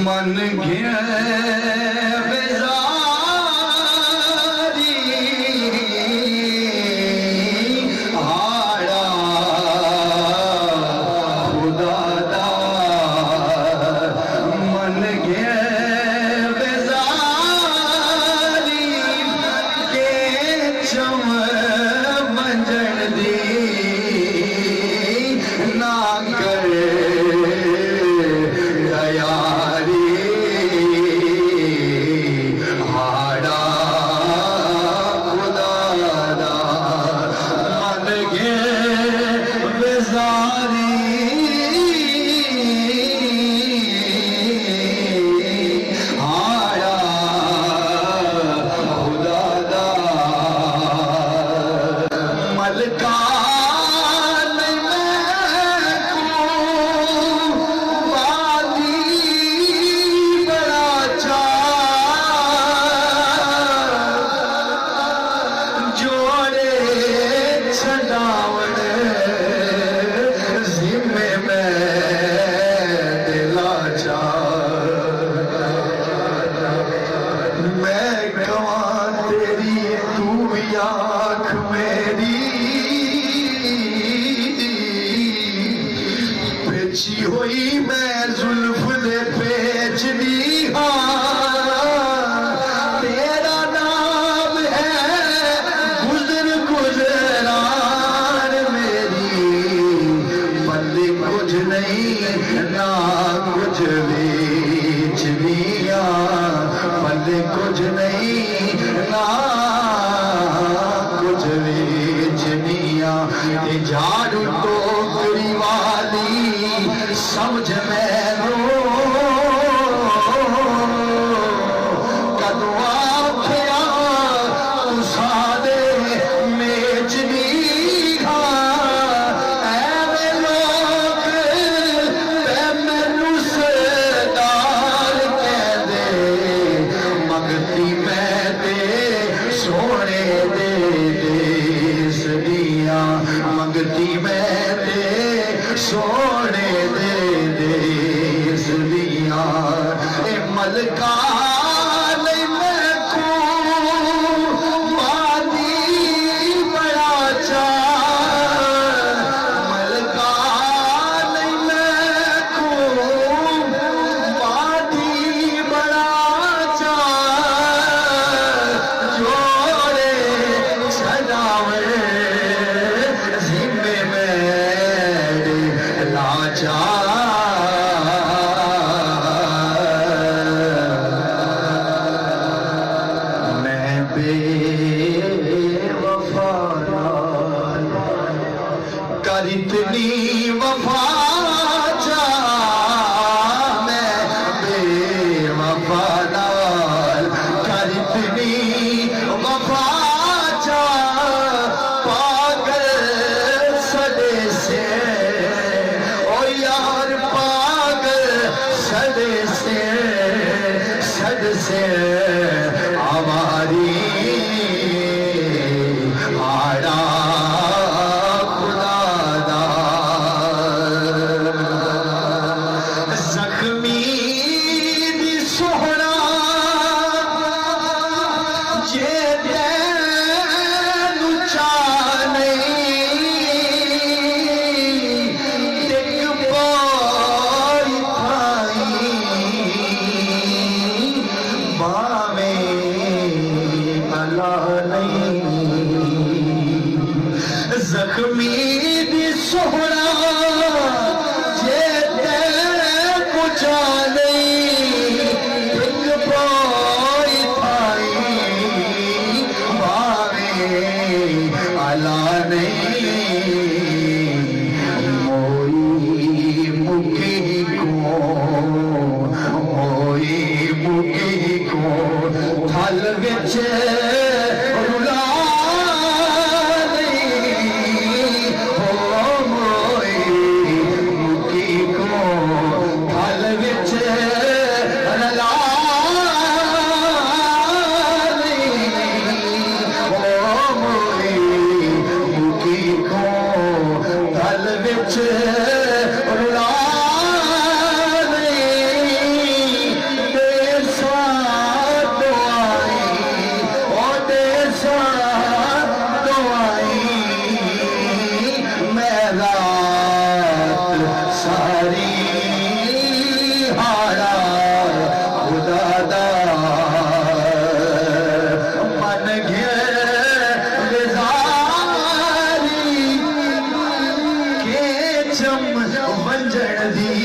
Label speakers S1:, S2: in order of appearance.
S1: मन घिया हुई मैं जुल्फ दे पेचनी तेरा नाम है गुजर गुजरान मेरी बंदी कुछ नहीं ना कुछ बेचनिया बंदी कुछ नहीं ना कुछ बेचनिया झाड़ू टोकरी वाली समझ में लो कदवा खया सादे मेचनी ऐवे लोग मैनू सरदार कह दे मंगती मैं ते सोने दे देश दिया मंगती मैं ते सोने दे देश दिया मलका नहीं मैं को मादी बड़ा चा मलका नहीं मैं को मादी बड़ा चा जोड़े सजावे जिम्मे में लाचा कर इतनी वफा जा मैं बेवफा नाल कर इतनी वफा जा पागल सदे से ओ यार पागल सदे से सद से हमारी आड़ा जख्मी दी सोहरा जे पुछा नहीं एक पाई थाई भावे अला नहीं मोई मुकी को थल विच रुला नहीं हो मोई विच रुला वंजण दी